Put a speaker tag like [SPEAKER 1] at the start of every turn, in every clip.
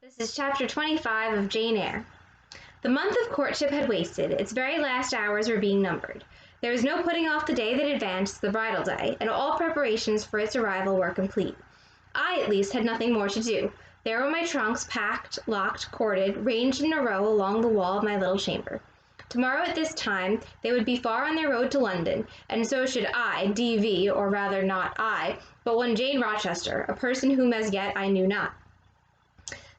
[SPEAKER 1] This is chapter 25 of Jane Eyre. The month of courtship had wasted, its very last hours were being numbered. There was no putting off the day that advanced, the bridal day, and all preparations for its arrival were complete. I, at least, had nothing more to do. There were my trunks, packed, locked, corded, ranged in a row along the wall of my little chamber. Tomorrow at this time they would be far on their road to London, and so should I, D.V., or rather not I, but one Jane Rochester, a person whom as yet I knew not.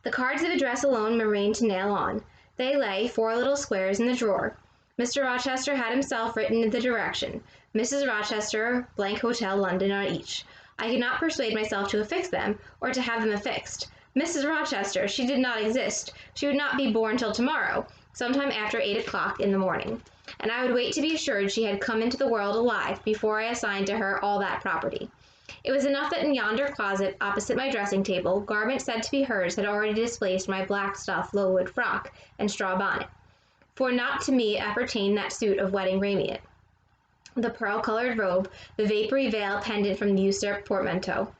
[SPEAKER 1] The cards of address alone remained to nail on. They lay, 4 little squares, in the drawer. Mr. Rochester had himself written the direction, Mrs. Rochester, blank Hotel, London, on each. I could not persuade myself to affix them, or to have them affixed. Mrs. Rochester, she did not exist. She would not be born till tomorrow, sometime after 8 o'clock in the morning, and I would wait to be assured she had come into the world alive before I assigned to her all that property. It was enough that in yonder closet, opposite my dressing table, garments said to be hers had already displaced my black stuff low-wood frock and straw bonnet, for not to me appertained that suit of wedding raiment, the pearl-colored robe, the vapory veil pendant from the usurped portmanteau.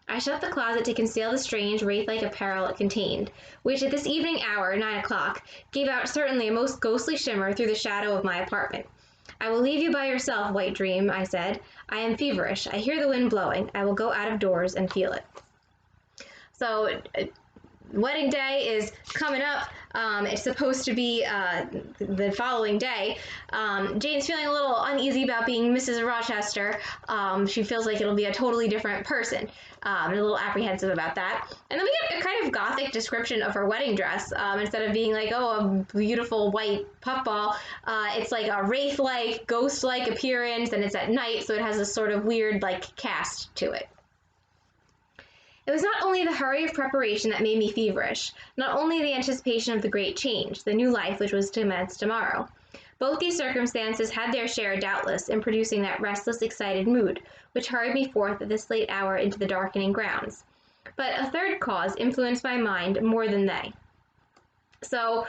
[SPEAKER 1] I shut the closet to conceal the strange, wraith-like apparel it contained, which at this evening hour, 9 o'clock, gave out certainly a most ghostly shimmer through the shadow of my apartment. I will leave you by yourself, white dream, I said. I am feverish. I hear the wind blowing. I will go out of doors and feel it. So, wedding day is coming up. It's supposed to be the following day. Jane's feeling a little uneasy about being Mrs. Rochester. She feels like it'll be a totally different person. A little apprehensive about that. And then we get a kind of gothic description of her wedding dress. Instead of being like, oh, a beautiful white puffball, it's like a wraith-like, ghost-like appearance, and it's at night, so it has this sort of weird, like, cast to it. It was not only the hurry of preparation that made me feverish, not only the anticipation of the great change, the new life which was to commence tomorrow. Both these circumstances had their share, doubtless, in producing that restless, excited mood, which hurried me forth at this late hour into the darkening grounds. But a third cause influenced my mind more than they. So,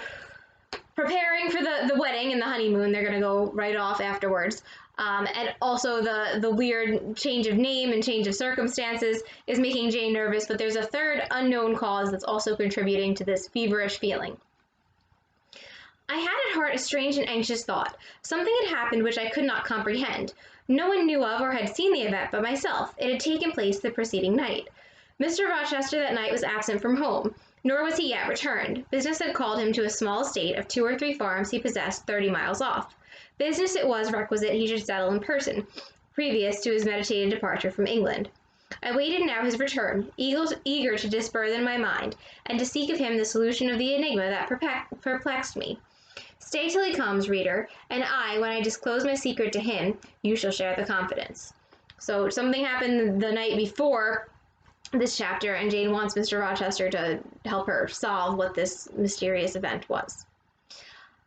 [SPEAKER 1] preparing for the wedding and the honeymoon, they're going to go right off afterwards. And also the weird change of name and change of circumstances is making Jane nervous, but there's a third unknown cause that's also contributing to this feverish feeling. I had at heart a strange and anxious thought. Something had happened which I could not comprehend. No one knew of or had seen the event but myself. It had taken place the preceding night. Mr. Rochester that night was absent from home, nor was he yet returned. Business had called him to a small estate of 2 or 3 farms he possessed 30 miles off. Business it was requisite he should settle in person, previous to his meditated departure from England. I waited now his return, eager to disburthen my mind, and to seek of him the solution of the enigma that perplexed me. Stay till he comes, reader, and I, when I disclose my secret to him, you shall share the confidence. So something happened the night before this chapter, and Jane wants Mr. Rochester to help her solve what this mysterious event was.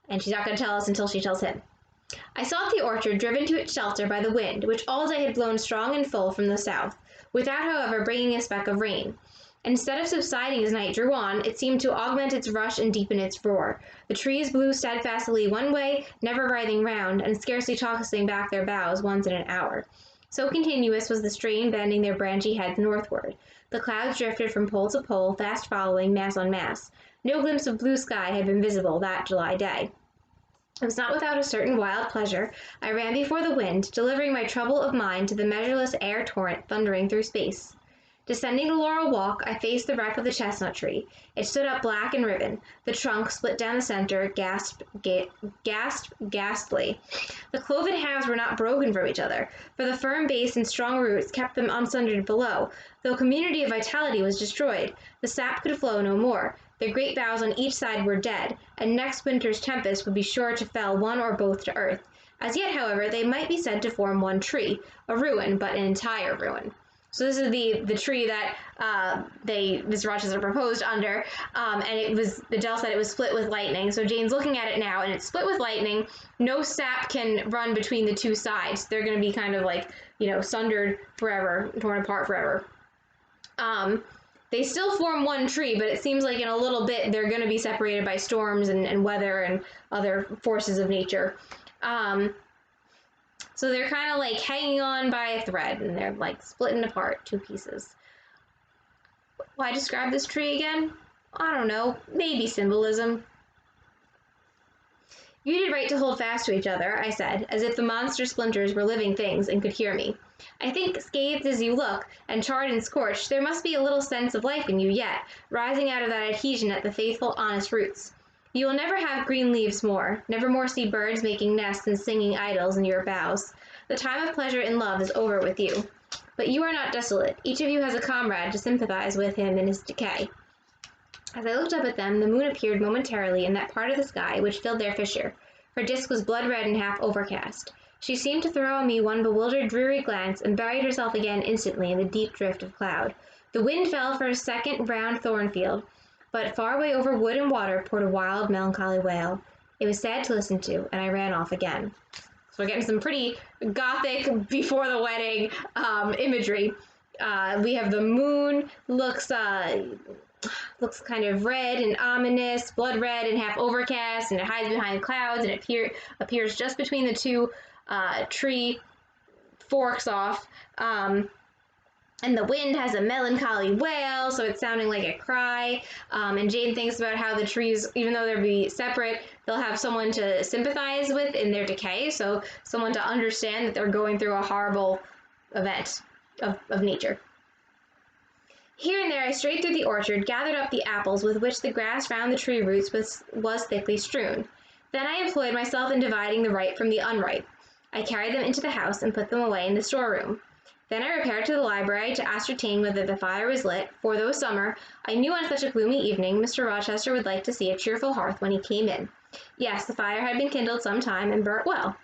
[SPEAKER 1] And she's not going to tell us until she tells him. I sought the orchard, driven to its shelter by the wind, which all day had blown strong and full from the south, without, however, bringing a speck of rain. Instead of subsiding as night drew on, it seemed to augment its rush and deepen its roar. The trees blew steadfastly one way, never writhing round, and scarcely tossing back their boughs once in an hour. So continuous was the strain bending their branchy heads northward. The clouds drifted from pole to pole, fast following, mass on mass. No glimpse of blue sky had been visible that July day. It was not without a certain wild pleasure I ran before the wind, delivering my trouble of mind to the measureless air torrent thundering through space. Descending the laurel walk, I faced the wreck of the chestnut tree. It stood up black and riven. The trunk, split down the center, gasped ghastly. The cloven halves were not broken from each other, for the firm base and strong roots kept them unsundered below, though community of vitality was destroyed. The sap could flow no more. The great boughs on each side were dead, and next winter's tempest would be sure to fell one or both to earth. As yet, however, they might be said to form one tree, a ruin, but an entire ruin. So this is the tree that Mr. Rochester proposed under, and Adele said it was split with lightning. So Jane's looking at it now, and it's split with lightning. No sap can run between the two sides. They're going to be kind of like, sundered forever, torn apart forever. They still form one tree, but it seems like in a little bit they're going to be separated by storms and weather and other forces of nature. So they're kind of like hanging on by a thread, and they're like splitting apart, 2 pieces. Why describe this tree again? I don't know, maybe symbolism. You did right to hold fast to each other, I said, as if the monster splinters were living things and could hear me. I think, scathed as you look, and charred and scorched, there must be a little sense of life in you yet, rising out of that adhesion at the faithful, honest roots. You will never have green leaves more, never more see birds making nests and singing idyls in your boughs. The time of pleasure and love is over with you. But you are not desolate. Each of you has a comrade to sympathize with him in his decay. As I looked up at them, the moon appeared momentarily in that part of the sky which filled their fissure. Her disk was blood-red and half overcast. She seemed to throw on me one bewildered, dreary glance, and buried herself again instantly in the deep drift of cloud. The wind fell for a second round Thornfield, but far away over wood and water poured a wild, melancholy wail. It was sad to listen to, and I ran off again. So we're getting some pretty gothic before the wedding imagery. We have the moon looks kind of red and ominous, blood red and half overcast, and it hides behind clouds, and it appears just between the two tree forks off. And the wind has a melancholy wail, so it's sounding like a cry. And Jane thinks about how the trees, even though they'll be separate, they'll have someone to sympathize with in their decay, so someone to understand that they're going through a horrible event of nature. Here and there I strayed through the orchard, gathered up the apples with which the grass round the tree roots was thickly strewn. Then I employed myself in dividing the ripe from the unripe. I carried them into the house and put them away in the storeroom. Then I repaired to the library to ascertain whether the fire was lit, for though summer, I knew on such a gloomy evening Mr. Rochester would like to see a cheerful hearth when he came in. Yes, the fire had been kindled some time and burnt well.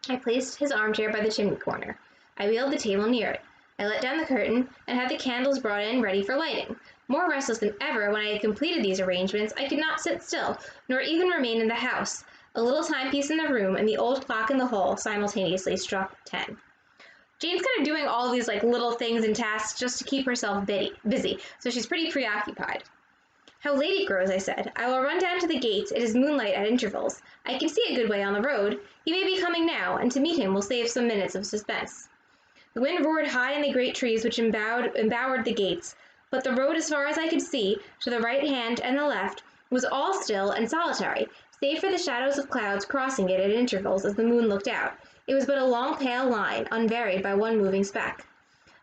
[SPEAKER 1] I placed his armchair by the chimney corner. I wheeled the table near it. I let down the curtain and had the candles brought in ready for lighting. More restless than ever when I had completed these arrangements, I could not sit still, nor even remain in the house. A little timepiece in the room and the old clock in the hall simultaneously struck 10. Jane's kind of doing all these little things and tasks just to keep herself busy, so she's pretty preoccupied. How late it grows, I said. I will run down to the gates. It is moonlight at intervals. I can see a good way on the road. He may be coming now, and to meet him will save some minutes of suspense. The wind roared high in the great trees which embowered the gates, but the road, as far as I could see, to the right hand and the left, was all still and solitary, save for the shadows of clouds crossing it at intervals as the moon looked out. It was but a long pale line, unvaried by one moving speck.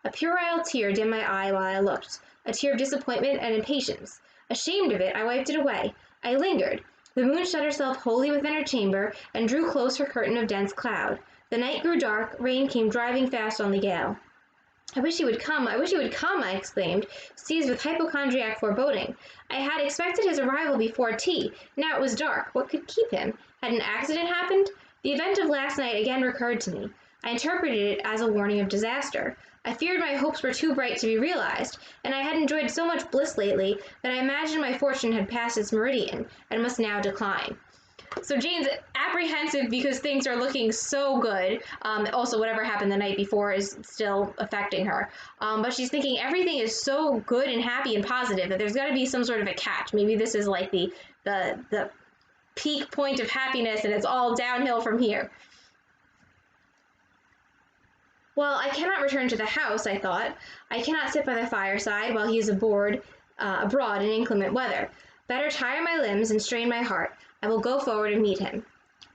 [SPEAKER 1] A puerile tear dimmed my eye while I looked, a tear of disappointment and impatience. Ashamed of it, I wiped it away. I lingered. The moon shut herself wholly within her chamber and drew close her curtain of dense cloud. The night grew dark, rain came driving fast on the gale. I wish he would come, I exclaimed, seized with hypochondriac foreboding. I had expected his arrival before tea. Now it was dark. What could keep him? Had an accident happened? The event of last night again recurred to me. I interpreted it as a warning of disaster. I feared my hopes were too bright to be realized, and I had enjoyed so much bliss lately that I imagined my fortune had passed its meridian and must now decline. So Jane's apprehensive because things are looking so good. Also, whatever happened the night before is still affecting her. But she's thinking everything is so good and happy and positive that there's got to be some sort of a catch. Maybe this is like the peak point of happiness and it's all downhill from here. Well, I cannot return to the house, I thought. I cannot sit by the fireside while he is abroad in inclement weather. Better tire my limbs and strain my heart. I will go forward and meet him.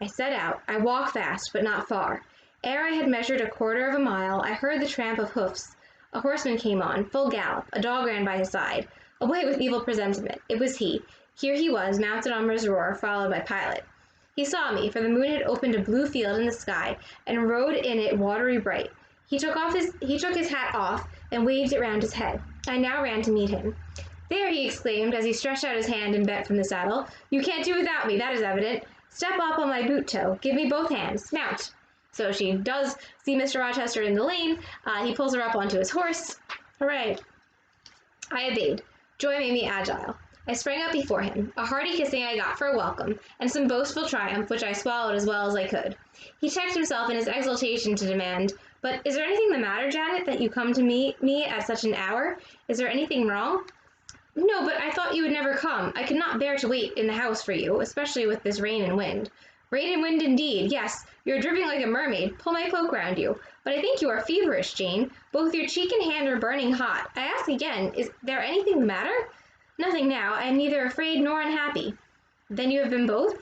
[SPEAKER 1] I set out. I walked fast, but not far. Ere I had measured 1/4 of a mile, I heard the tramp of hoofs. A horseman came on, full gallop. A dog ran by his side. Away with evil presentiment. It was he. Here he was, mounted on Mesrour, followed by Pilot. He saw me, for the moon had opened a blue field in the sky, and rode in it watery bright. He took his hat off, and waved it round his head. I now ran to meet him. There, he exclaimed, as he stretched out his hand and bent from the saddle. You can't do without me, that is evident. Step up on my boot toe. Give me both hands. Mount. So she does see Mr. Rochester in the lane. He pulls her up onto his horse. Hooray. I obeyed. Joy made me agile. I sprang up before him. A hearty kissing I got for a welcome, and some boastful triumph, which I swallowed as well as I could. He checked himself in his exultation to demand, But is there anything the matter, Janet, that you come to me at such an hour? Is there anything wrong? No, but I thought you would never come. I could not bear to wait in the house for you, especially with this rain and wind. Rain and wind indeed, yes. You are dripping like a mermaid. Pull my cloak round you. But I think you are feverish, Jane. Both your cheek and hand are burning hot. I ask again, is there anything the matter? Nothing now. I am neither afraid nor unhappy. Then you have been both?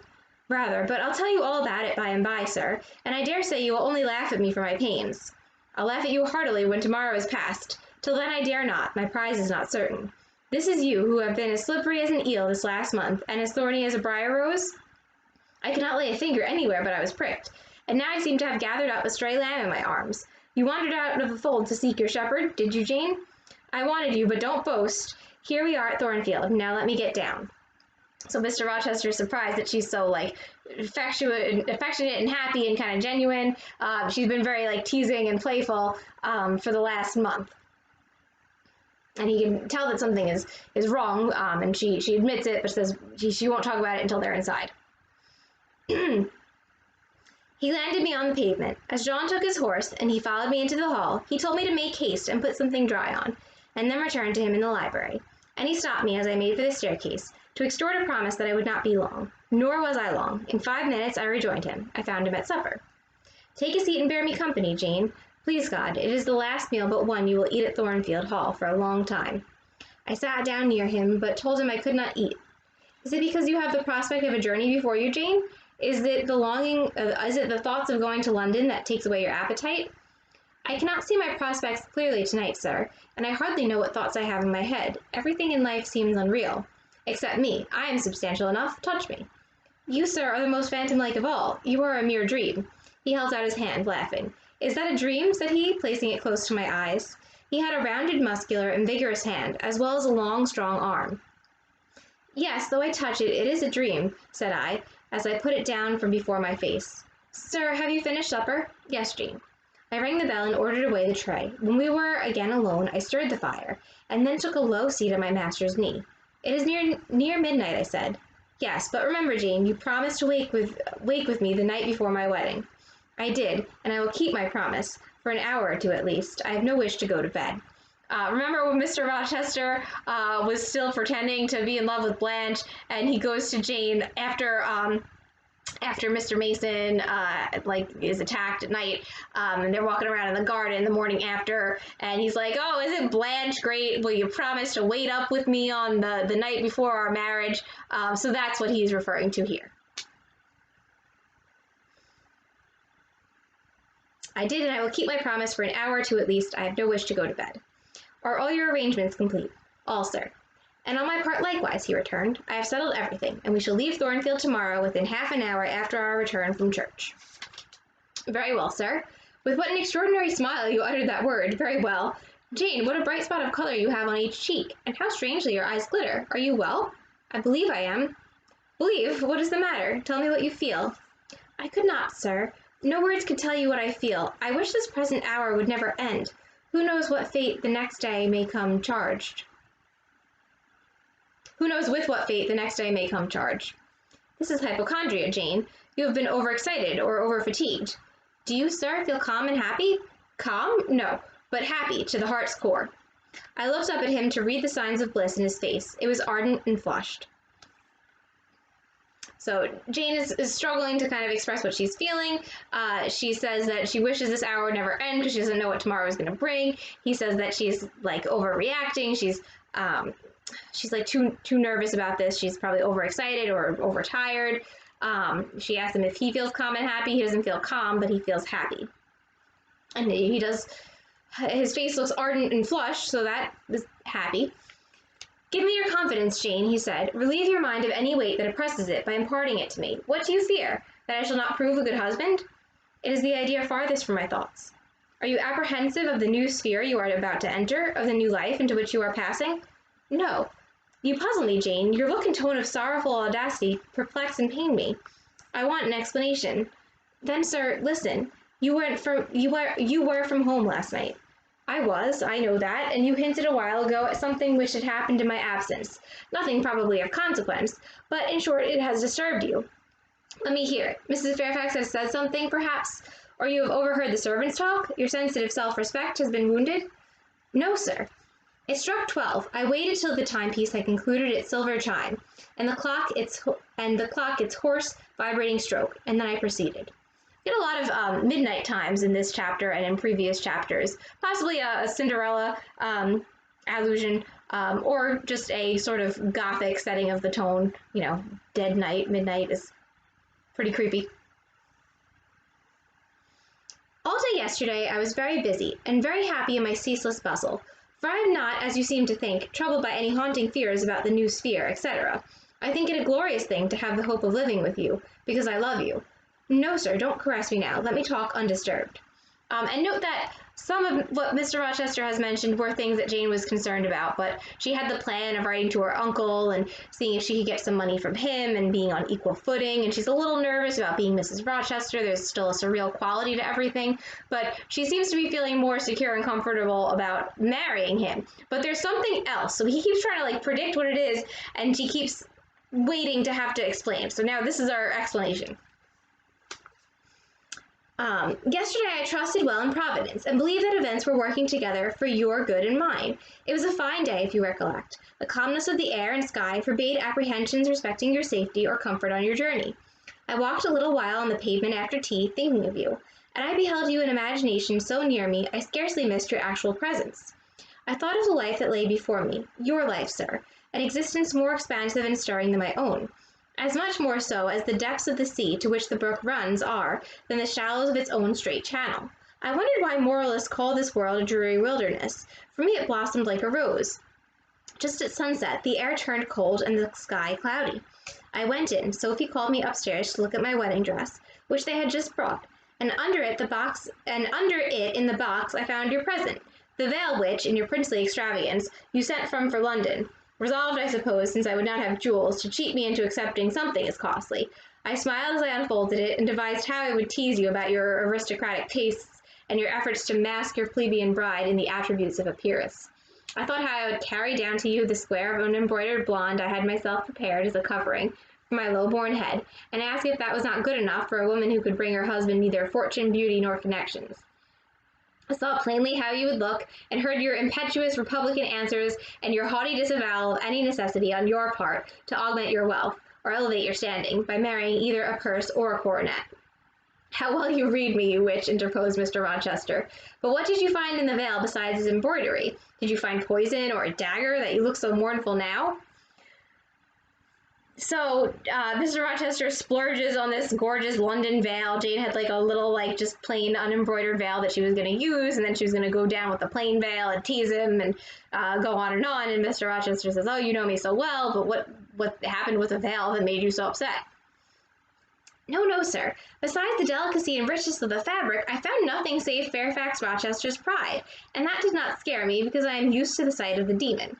[SPEAKER 1] Rather, but I'll tell you all about it by and by, sir, and I dare say you will only laugh at me for my pains. I'll laugh at you heartily when tomorrow is past. Till then I dare not, my prize is not certain. This is you, who have been as slippery as an eel this last month, and as thorny as a briar rose? I could not lay a finger anywhere but I was pricked, and now I seem to have gathered up a stray lamb in my arms. You wandered out of the fold to seek your shepherd, did you, Jane? I wanted you, but don't boast. Here we are at Thornfield. Now let me get down. So Mr. Rochester is surprised that she's so, affectionate and happy and kind of genuine. She's been very, teasing and playful for the last month. And he can tell that something is wrong, and she admits it, but says she won't talk about it until they're inside. He landed me on the pavement. As John took his horse and he followed me into the hall, he told me to make haste and put something dry on, and then return to him in the library. And he stopped me as I made for the staircase, to extort a promise that I would not be long. Nor was I long. In 5 minutes I rejoined him. I found him at supper. Take a seat and bear me company, Jane. Please God, it is the last meal but one you will eat at Thornfield Hall for a long time. I sat down near him, but told him I could not eat. Is it because you have the prospect of a journey before you, Jane? Is it the thoughts of going to London that takes away your appetite? I cannot see my prospects clearly tonight, sir, and I hardly know what thoughts I have in my head. Everything in life seems unreal. Except me. I am substantial enough. Touch me. You, sir, are the most phantom-like of all. You are a mere dream. He held out his hand, laughing. Is that a dream? Said he, placing it close to my eyes. He had a rounded, muscular, and vigorous hand, as well as a long, strong arm. Yes, though I touch it, it is a dream, said I, as I put it down from before my face. Sir, have you finished supper? Yes, Jane. I rang the bell and ordered away the tray. When we were again alone, I stirred the fire, and then took a low seat at my master's knee. It is near midnight, I said. Yes, but remember, Jane, you promised to wake with me the night before my wedding. I did, and I will keep my promise, for an hour or two at least. I have no wish to go to bed. Remember when Mr. Rochester was still pretending to be in love with Blanche, and he goes to Jane after Mr. Mason is attacked at night, and they're walking around in the garden the morning after, and he's like, oh, isn't Blanche great? Will you promise to wait up with me on the night before our marriage? So that's what he's referring to here. I did, and I will keep my promise for an hour or two at least. I have no wish to go to bed. Are all your arrangements complete? All, sir. And on my part likewise, he returned. I have settled everything, and we shall leave Thornfield tomorrow within half an hour after our return from church. Very well, sir. With what an extraordinary smile you uttered that word. Very well. Jane, what a bright spot of color you have on each cheek, and how strangely your eyes glitter. Are you well? I believe I am. Believe? What is the matter? Tell me what you feel. I could not, sir. No words could tell you what I feel. I wish this present hour would never end. Who knows what fate the next day may come charged? Who knows with what fate the next day may come charged? This is hypochondria, Jane. You have been overexcited or overfatigued. Do you, sir, feel calm and happy? Calm? No, but happy to the heart's core. I looked up at him to read the signs of bliss in his face. It was ardent and flushed. So Jane is struggling to kind of express what she's feeling. She says that she wishes this hour would never end because she doesn't know what tomorrow is going to bring. He says that she's overreacting. She's too nervous about this. She's probably overexcited or overtired. She asks him if he feels calm and happy. He doesn't feel calm, but he feels happy. And he does. His face looks ardent and flushed, so that is happy. Give me your confidence, Jane, he said. Relieve your mind of any weight that oppresses it by imparting it to me. What do you fear? That I shall not prove a good husband? It is the idea farthest from my thoughts. Are you apprehensive of the new sphere you are about to enter, of the new life into which you are passing? No. You puzzle me, Jane. Your look and tone of sorrowful audacity perplex and pain me. I want an explanation. Then, sir, listen. You were from home last night. I was, I know that, and you hinted a while ago at something which had happened in my absence. Nothing probably of consequence, but in short it has disturbed you. Let me hear it. Mrs. Fairfax has said something, perhaps, or you have overheard the servants talk? Your sensitive self-respect has been wounded? No, sir. It struck 12. I waited till the timepiece had concluded its silver chime, and the clock its hoarse, vibrating stroke, and then I proceeded. Get a lot of midnight times in this chapter and in previous chapters, possibly a Cinderella allusion, or just a sort of gothic setting of the tone. You know, dead night, midnight is pretty creepy. All day yesterday I was very busy, and very happy in my ceaseless bustle, for I am not, as you seem to think, troubled by any haunting fears about the new sphere, etc. I think it a glorious thing to have the hope of living with you, because I love you. No, sir, don't caress me now. Let me talk undisturbed. And note that some of what Mr. Rochester has mentioned were things that Jane was concerned about, but she had the plan of writing to her uncle and seeing if she could get some money from him and being on equal footing, and she's a little nervous about being Mrs. Rochester. There's still a surreal quality to everything, but she seems to be feeling more secure and comfortable about marrying him. But there's something else, so he keeps trying to predict what it is, and she keeps waiting to have to explain. So now this is our explanation. Yesterday I trusted well in Providence, and believed that events were working together for your good and mine. It was a fine day, if you recollect. The calmness of the air and sky forbade apprehensions respecting your safety or comfort on your journey. I walked a little while on the pavement after tea, thinking of you, and I beheld you in imagination so near me, I scarcely missed your actual presence. I thought of the life that lay before me, your life, sir, an existence more expansive and stirring than my own. As much more so as the depths of the sea to which the brook runs are than the shallows of its own straight channel. I wondered why moralists call this world a dreary wilderness. For me it blossomed like a rose. Just at sunset, the air turned cold and the sky cloudy. I went in. Sophie called me upstairs to look at my wedding dress, which they had just brought, and under it in the box I found your present, the veil which, in your princely extravagance, you sent for London. Resolved, I suppose, since I would not have jewels, to cheat me into accepting something as costly. I smiled as I unfolded it, and devised how I would tease you about your aristocratic tastes and your efforts to mask your plebeian bride in the attributes of a peeress. I thought how I would carry down to you the square of unembroidered blonde I had myself prepared as a covering for my low-born head, and ask if that was not good enough for a woman who could bring her husband neither fortune, beauty, nor connections. I saw plainly how you would look, and heard your impetuous Republican answers and your haughty disavowal of any necessity on your part to augment your wealth, or elevate your standing, by marrying either a purse or a coronet. How well you read me, you witch, interposed Mr. Rochester. But what did you find in the veil besides its embroidery? Did you find poison or a dagger, that you look so mournful now? So, Mr. Rochester splurges on this gorgeous London veil. Jane had a little, just plain unembroidered veil that she was going to use, and then she was going to go down with the plain veil and tease him and go on. And Mr. Rochester says, oh, you know me so well, but what happened with the veil that made you so upset? No, sir. Besides the delicacy and richness of the fabric, I found nothing save Fairfax Rochester's pride, and that did not scare me, because I am used to the sight of the demon.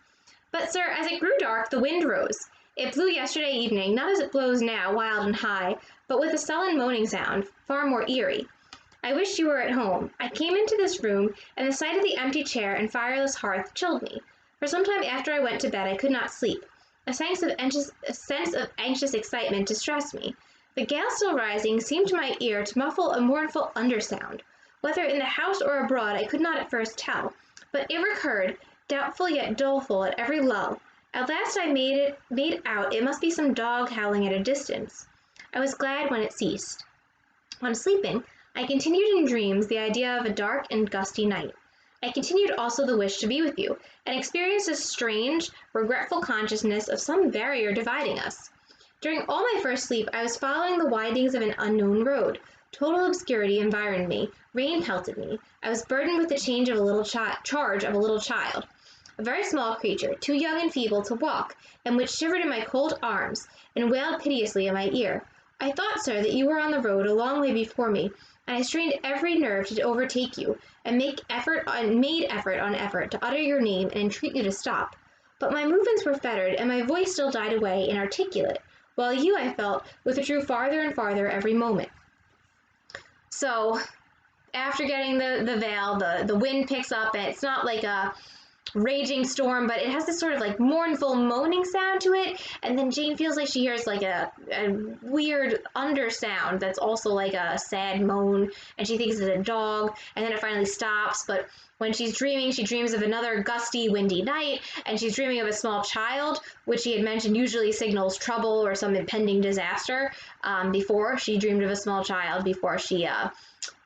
[SPEAKER 1] But, sir, as it grew dark, the wind rose. It blew yesterday evening, not as it blows now, wild and high, but with a sullen moaning sound, far more eerie. I wished you were at home. I came into this room, and the sight of the empty chair and fireless hearth chilled me. For some time after I went to bed I could not sleep. A sense of anxious excitement distressed me. The gale still rising seemed to my ear to muffle a mournful undersound. Whether in the house or abroad I could not at first tell, but it recurred, doubtful yet doleful at every lull. At last I made out it must be some dog howling at a distance. I was glad when it ceased. On sleeping, I continued in dreams the idea of a dark and gusty night. I continued also the wish to be with you, and experienced a strange, regretful consciousness of some barrier dividing us. During all my first sleep, I was following the windings of an unknown road. Total obscurity environed me. Rain pelted me. I was burdened with the charge of a little child. A very small creature, too young and feeble to walk, and which shivered in my cold arms, and wailed piteously in my ear. I thought, sir, that you were on the road a long way before me, and I strained every nerve to overtake you, and made effort on effort to utter your name and entreat you to stop. But my movements were fettered, and my voice still died away, inarticulate, while you, I felt, withdrew farther and farther every moment. So, after getting the veil, the wind picks up, and it's not like a raging storm, but it has this sort of mournful moaning sound to it, and then Jane feels like she hears a weird undersound that's also a sad moan, and she thinks it's a dog, and then it finally stops. But when she's dreaming, she dreams of another gusty, windy night, and she's dreaming of a small child, which she had mentioned usually signals trouble or some impending disaster. Before, she dreamed of a small child before she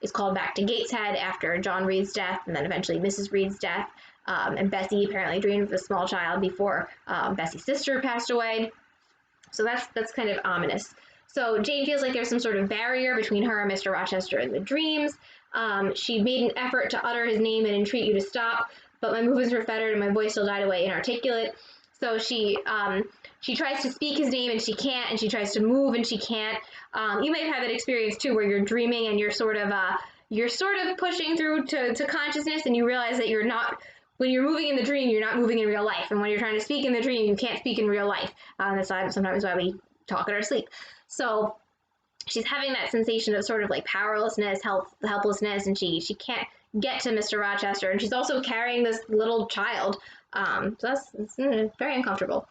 [SPEAKER 1] is called back to Gateshead after John Reed's death, and then eventually Mrs. Reed's death. And Bessie apparently dreamed of a small child before Bessie's sister passed away. So that's kind of ominous. So Jane feels like there's some sort of barrier between her and Mr. Rochester in the dreams. She made an effort to utter his name and entreat you to stop, but my movements were fettered and my voice still died away inarticulate. So she tries to speak his name and she can't, and she tries to move and she can't. You may have had that experience too, where you're dreaming and you're sort of pushing through to consciousness, and you realize that you're not. When you're moving in the dream, you're not moving in real life, and when you're trying to speak in the dream, you can't speak in real life. That's sometimes why we talk in our sleep. So she's having that sensation of sort of like powerlessness, helplessness, and she can't get to Mr. Rochester, and she's also carrying this little child. So that's very uncomfortable.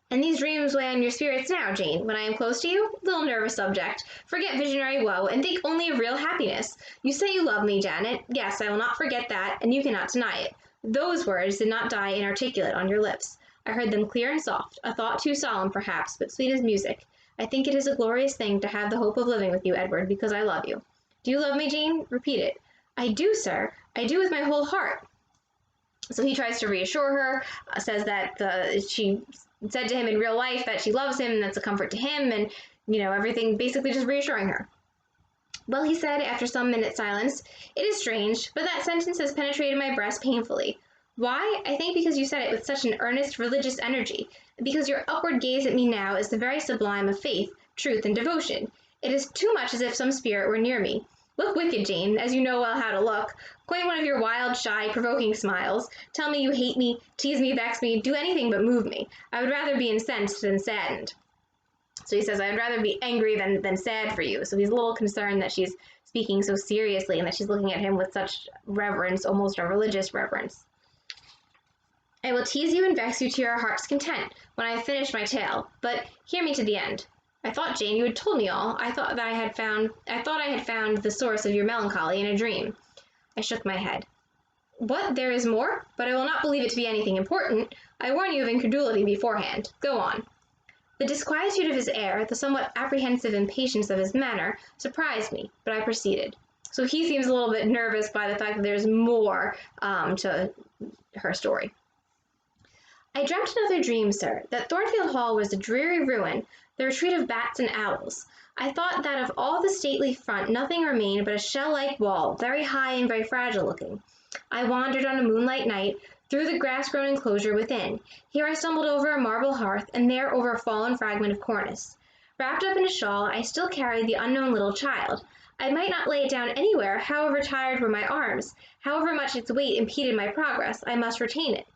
[SPEAKER 1] And these dreams weigh on your spirits now, Jane. When I am close to you, little nervous subject, forget visionary woe and think only of real happiness. You say you love me, Janet. Yes, I will not forget that, and you cannot deny it. Those words did not die inarticulate on your lips. I heard them clear and soft, a thought too solemn, perhaps, but sweet as music. I think it is a glorious thing to have the hope of living with you, Edward, because I love you. Do you love me, Jane? Repeat it. I do, sir. I do with my whole heart. So he tries to reassure her, says that she said to him in real life that she loves him, and that's a comfort to him, and, everything basically just reassuring her. Well, he said, after some minutes' silence, it is strange, but that sentence has penetrated my breast painfully. Why? I think because you said it with such an earnest religious energy, because your upward gaze at me now is the very sublime of faith, truth, and devotion. It is too much as if some spirit were near me. Look wicked, Jane, as you know well how to look. Coin one of your wild, shy, provoking smiles. Tell me you hate me, tease me, vex me, do anything but move me. I would rather be incensed than saddened. So he says, I'd rather be angry than sad for you. So he's a little concerned that she's speaking so seriously and that she's looking at him with such reverence, almost a religious reverence. I will tease you and vex you to your heart's content when I have finished my tale, but hear me to the end. I thought, Jane, you had told me all. I thought I had found the source of your melancholy in a dream. I shook my head. What, there is more? But I will not believe it to be anything important. I warn you of incredulity beforehand. Go on. The disquietude of his air, the somewhat apprehensive impatience of his manner, surprised me, but I proceeded. So he seems a little bit nervous by the fact that there's more to her story. I dreamt another dream, sir, that Thornfield Hall was a dreary ruin, the retreat of bats and owls. I thought that of all the stately front nothing remained but a shell-like wall, very high and very fragile-looking. I wandered on a moonlight night through the grass-grown enclosure within. Here I stumbled over a marble hearth, and there over a fallen fragment of cornice. Wrapped up in a shawl, I still carried the unknown little child. I might not lay it down anywhere, however tired were my arms. However much its weight impeded my progress, I must retain it.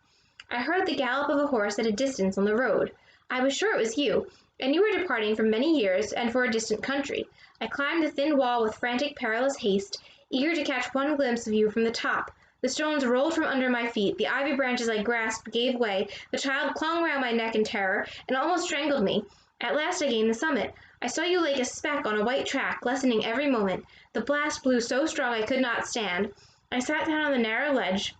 [SPEAKER 1] I heard the gallop of a horse at a distance on the road. I was sure it was you, and you were departing for many years and for a distant country. I climbed the thin wall with frantic, perilous haste, eager to catch one glimpse of you from the top. The stones rolled from under my feet, the ivy branches I grasped gave way, the child clung round my neck in terror, and almost strangled me. At last I gained the summit. I saw you like a speck on a white track, lessening every moment. The blast blew so strong I could not stand. I sat down on the narrow ledge.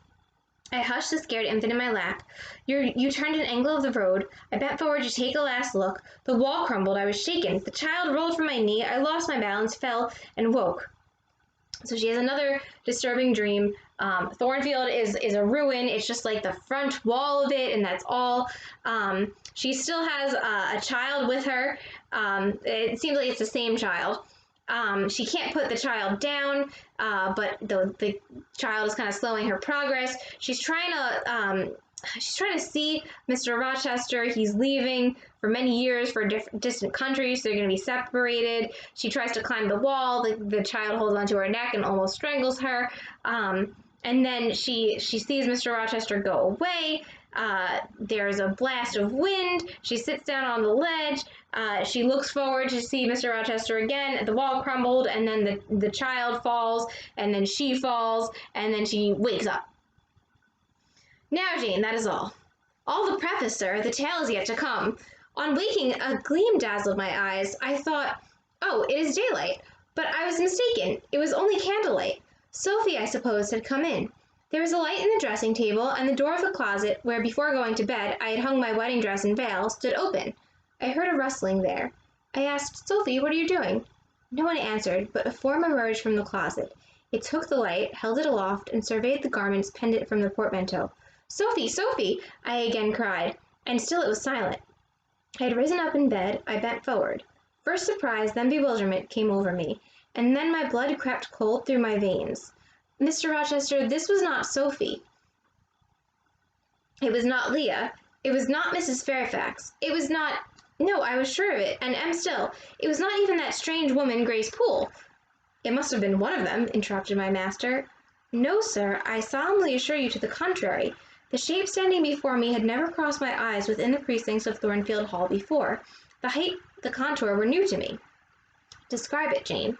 [SPEAKER 1] I hushed the scared infant in my lap. You turned an angle of the road. I bent forward to take a last look. The wall crumbled. I was shaken. The child rolled from my knee. I lost my balance, fell, and woke. So she has another disturbing dream. Thornfield is a ruin. It's just like the front wall of it, and that's all. She still has a child with her. It seems like it's the same child. She can't put the child down, but the child is kind of slowing her progress. She's trying to see Mr. Rochester. He's leaving for many years for distant countries, so they're going to be separated. She tries to climb the wall. The child holds onto her neck and almost strangles her. And then she sees Mr. Rochester go away. There's a blast of wind. She sits down on the ledge. She looks forward to see Mr. Rochester again. The wall crumbled, and then the child falls, and then she falls, and then she wakes up. Now, Jane, that is all. All the preface, sir. The tale is yet to come. On waking, a gleam dazzled my eyes. I thought, oh, it is daylight. But I was mistaken. It was only candlelight. Sophie, I suppose, had come in. There was a light in the dressing table, and the door of the closet, where before going to bed I had hung my wedding dress and veil, stood open. I heard a rustling there. I asked, Sophie, what are you doing? No one answered, but a form emerged from the closet. It took the light, held it aloft, and surveyed the garments pendant from the portmanteau. "Sophie, Sophie!" I again cried, and still it was silent. I had risen up in bed. I bent forward. First surprise, then bewilderment came over me, and then my blood crept cold through my veins. Mr. Rochester, this was not Sophie. It was not Leah. It was not Mrs. Fairfax. It was not... No, I was sure of it, and am still. It was not even that strange woman, Grace Poole. It must have been one of them, interrupted my master. No, sir, I solemnly assure you to the contrary. The shape standing before me had never crossed my eyes within the precincts of Thornfield Hall before. The height, the contour were new to me. Describe it, Jane.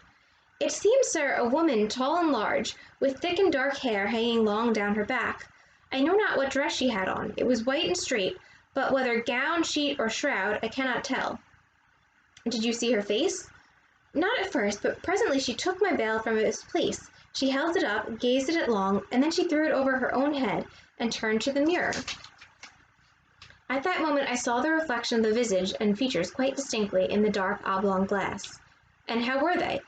[SPEAKER 1] It seemed, sir, a woman tall and large, with thick and dark hair hanging long down her back. I know not what dress she had on. It was white and straight, but whether gown, sheet, or shroud, I cannot tell. Did you see her face? Not at first, but presently she took my veil from its place. She held it up, gazed at it long, and then she threw it over her own head, and turned to the mirror. At that moment I saw the reflection of the visage and features quite distinctly in the dark oblong glass. And how were they?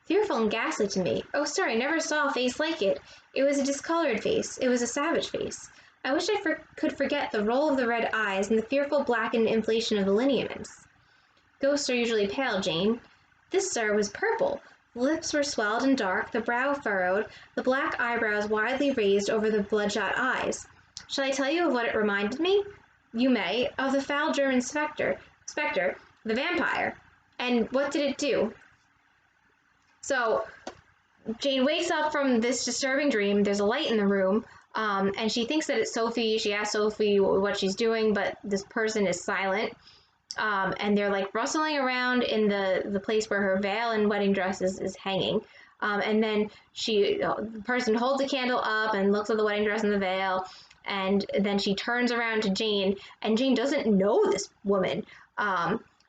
[SPEAKER 1] Fearful and ghastly to me. Oh, sir, I never saw a face like it. It was a discolored face. It was a savage face. I wish I could forget the roll of the red eyes and the fearful blackened inflation of the lineaments. Ghosts are usually pale, Jane. This, sir, was purple. The lips were swelled and dark, the brow furrowed, the black eyebrows widely raised over the bloodshot eyes. Shall I tell you of what it reminded me? You may. Of the foul German spectre, the vampire. And what did it do? So, Jane wakes up from this disturbing dream. There's a light in the room, and she thinks that it's Sophie. She asks Sophie what she's doing, but this person is silent. And they're like rustling around in the place where her veil and wedding dress is hanging. And then the person holds a candle up and looks at the wedding dress and the veil, and then she turns around to Jane, and Jane doesn't know this woman.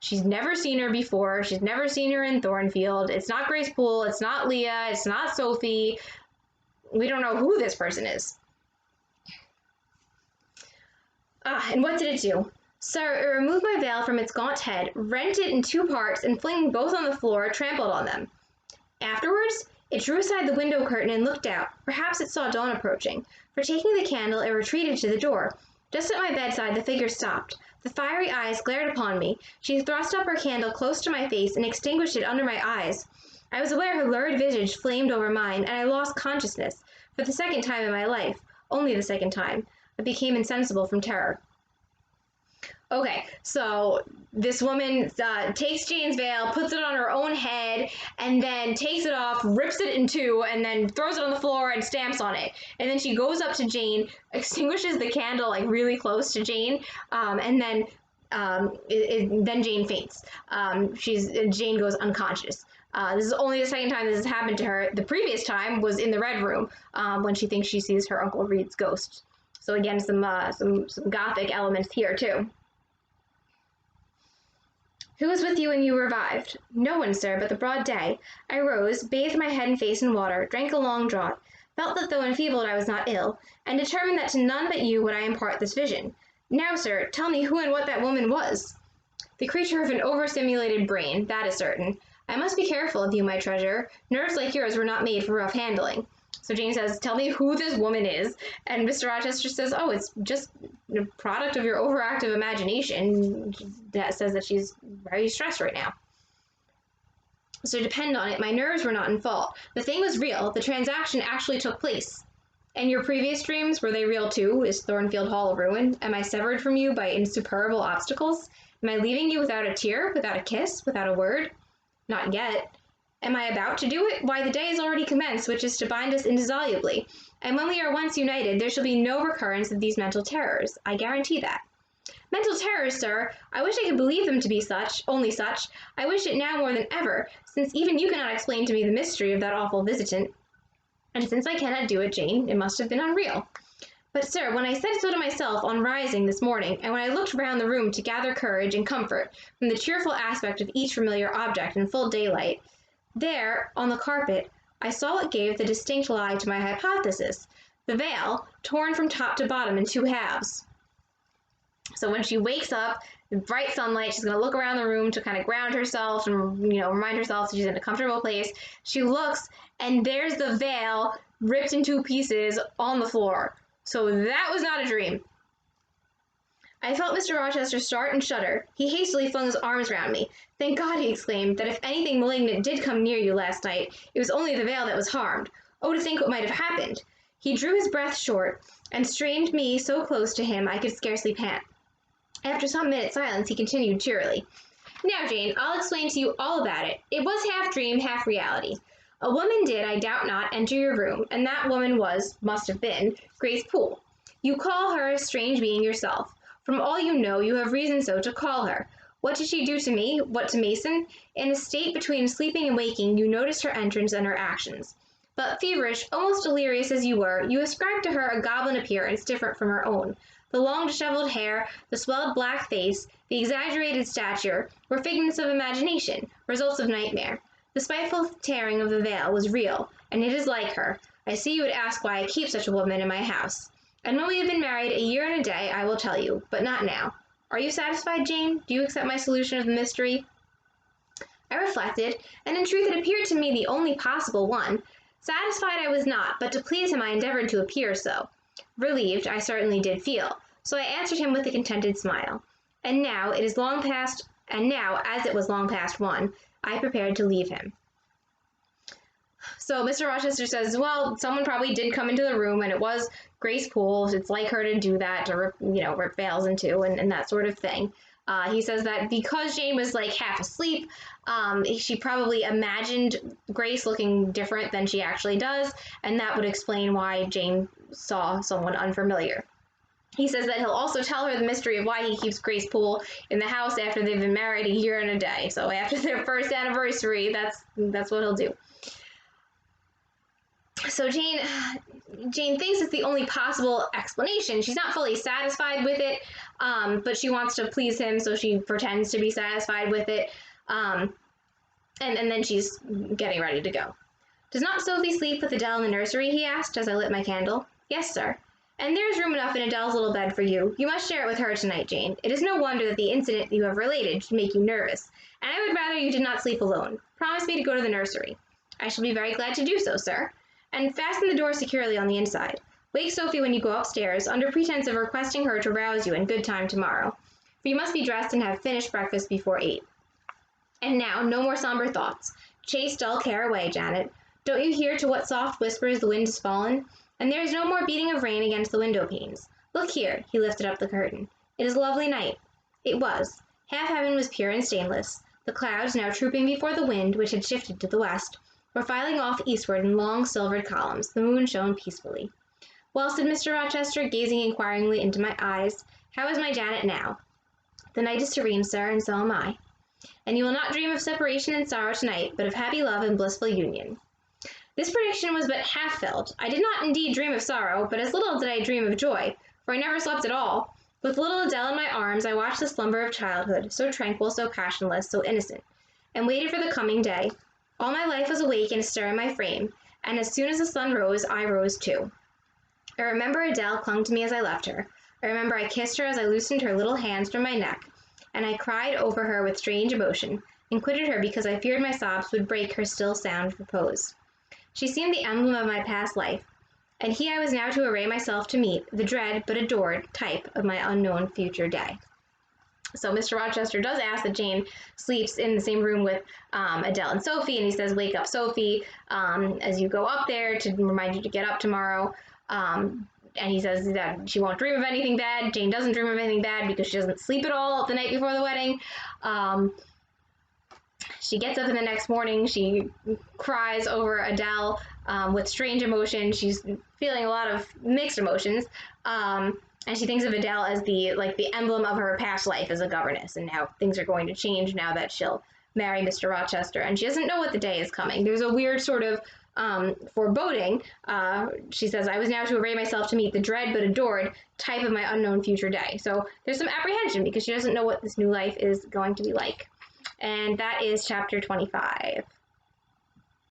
[SPEAKER 1] She's never seen her before. She's never seen her in Thornfield. It's not Grace Poole. It's not Leah. It's not Sophie. We don't know who this person is. And what did it do? Sir, it removed my veil from its gaunt head, rent it in two parts, and flinging both on the floor, trampled on them. Afterwards, it drew aside the window curtain and looked out. Perhaps it saw dawn approaching, for taking the candle, it retreated to the door. Just at my bedside, the figure stopped. The fiery eyes glared upon me. She thrust up her candle close to my face and extinguished it under my eyes. I was aware her lurid visage flamed over mine, and I lost consciousness. For the second time in my life, only the second time, I became insensible from terror. Okay, so this woman takes Jane's veil, puts it on her own head, and then takes it off, rips it in two, and then throws it on the floor and stamps on it. And then she goes up to Jane, extinguishes the candle like really close to Jane, and then then Jane faints. Jane goes unconscious. This is only the second time this has happened to her. The previous time was in the Red Room when she thinks she sees her Uncle Reed's ghost. So again, some gothic elements here too. Who was with you when you revived? No one, sir, but the broad day. I rose, bathed my head and face in water, drank a long draught, felt that though enfeebled I was not ill, and determined that to none but you would I impart this vision. Now, sir, tell me who and what that woman was. The creature of an overstimulated brain, that is certain. I must be careful of you, my treasure. Nerves like yours were not made for rough handling. So Jane says, tell me who this woman is. And Mr. Rochester says, oh, it's just a product of your overactive imagination. That says that she's very stressed right now. So depend on it, my nerves were not in fault. The thing was real. The transaction actually took place. And your previous dreams, were they real too? Is Thornfield Hall a ruin? Am I severed from you by insuperable obstacles? Am I leaving you without a tear, without a kiss, without a word? Not yet. Am I about to do it? Why, the day has already commenced, which is to bind us indissolubly. And when we are once united, there shall be no recurrence of these mental terrors. I guarantee that. Mental terrors, sir! I wish I could believe them to be such, only such. I wish it now more than ever, since even you cannot explain to me the mystery of that awful visitant. And since I cannot do it, Jane, it must have been unreal. But, sir, when I said so to myself on rising this morning, and when I looked round the room to gather courage and comfort from the cheerful aspect of each familiar object in full daylight, there, on the carpet, I saw what gave the distinct lie to my hypothesis, the veil, torn from top to bottom in two halves. So when she wakes up, in bright sunlight, she's going to look around the room to kind of ground herself and, remind herself that she's in a comfortable place. She looks, and there's the veil ripped in two pieces on the floor. So that was not a dream. I felt Mr. Rochester start and shudder. He hastily flung his arms round me. "Thank God," he exclaimed, "that if anything malignant did come near you last night, it was only the veil that was harmed. Oh, to think what might have happened!" He drew his breath short, and strained me so close to him I could scarcely pant. After some minutes' silence, he continued cheerily, "Now, Jane, I'll explain to you all about it. It was half dream, half reality. A woman did, I doubt not, enter your room, and that woman must have been, Grace Poole. You call her a strange being yourself. From all you know, you have reason so to call her. What did she do to me? What to Mason? In a state between sleeping and waking, you noticed her entrance and her actions. But feverish, almost delirious as you were, you ascribed to her a goblin appearance different from her own. The long disheveled hair, the swelled black face, the exaggerated stature, were figments of imagination, results of nightmare. The spiteful tearing of the veil was real, and it is like her. I see you would ask why I keep such a woman in my house. And when we have been married a year and a day, I will tell you, but not now. Are you satisfied, Jane? Do you accept my solution of the mystery?" I reflected, and in truth it appeared to me the only possible one. Satisfied I was not, but to please him I endeavored to appear so. Relieved I certainly did feel, so I answered him with a contented smile. And now, as it was long past 1, I prepared to leave him. So Mr. Rochester says, well, someone probably did come into the room, and it was Grace Poole. It's like her to do that, to rip veils in two and that sort of thing. He says that because Jane was like half asleep, she probably imagined Grace looking different than she actually does, and that would explain why Jane saw someone unfamiliar. He says that he'll also tell her the mystery of why he keeps Grace Poole in the house after they've been married a year and a day. So after their first anniversary, that's what he'll do. So Jane thinks it's the only possible explanation. She's not fully satisfied with it, but she wants to please him, so she pretends to be satisfied with it, and then she's getting ready to go. "Does not Sophie sleep with Adele in the nursery?" he asked as I lit my candle. "Yes, sir. And there's room enough in Adele's little bed for you. You must share it with her tonight, Jane. It is no wonder that the incident you have related should make you nervous, and I would rather you did not sleep alone. Promise me to go to the nursery." "I shall be very glad to do so, sir. And fasten the door securely on the inside. Wake Sophie when you go upstairs, under pretense of requesting her to rouse you in good time tomorrow, for you must be dressed and have finished breakfast before 8. And now, no more somber thoughts. Chase dull care away, Janet. Don't you hear to what soft whispers the wind has fallen? And there is no more beating of rain against the window panes. Look here," he lifted up the curtain. "It is a lovely night." It was. Half heaven was pure and stainless. The clouds, now trooping before the wind, which had shifted to the west, were filing off eastward in long silvered columns. The moon shone peacefully. "Well," said Mr. Rochester, gazing inquiringly into my eyes, "how is my Janet now?" "The night is serene, sir, and so am I." "And you will not dream of separation and sorrow tonight, but of happy love and blissful union." This prediction was but half filled. I did not indeed dream of sorrow, but as little did I dream of joy, for I never slept at all. With little Adele in my arms, I watched the slumber of childhood, so tranquil, so passionless, so innocent, and waited for the coming day. All my life was awake and astir in my frame, and as soon as the sun rose, I rose too. I remember Adele clung to me as I left her. I remember I kissed her as I loosened her little hands from my neck, and I cried over her with strange emotion, and quitted her because I feared my sobs would break her still sound repose. She seemed the emblem of my past life, and he I was now to array myself to meet, the dread but adored type of my unknown future day. So Mr. Rochester does ask that Jane sleeps in the same room with Adele and Sophie, and he says, "Wake up Sophie as you go up there to remind you to get up tomorrow." And he says that she won't dream of anything bad. Jane doesn't dream of anything bad because she doesn't sleep at all the night before the wedding. She gets up in the next morning. She cries over Adele with strange emotion. She's feeling a lot of mixed emotions. And she thinks of Adele as the emblem of her past life as a governess, and how things are going to change now that she'll marry Mr. Rochester, and she doesn't know what the day is coming. There's a weird sort of foreboding. She says, "I was now to array myself to meet the dread but adored type of my unknown future day." So there's some apprehension because she doesn't know what this new life is going to be like. And that is chapter 25.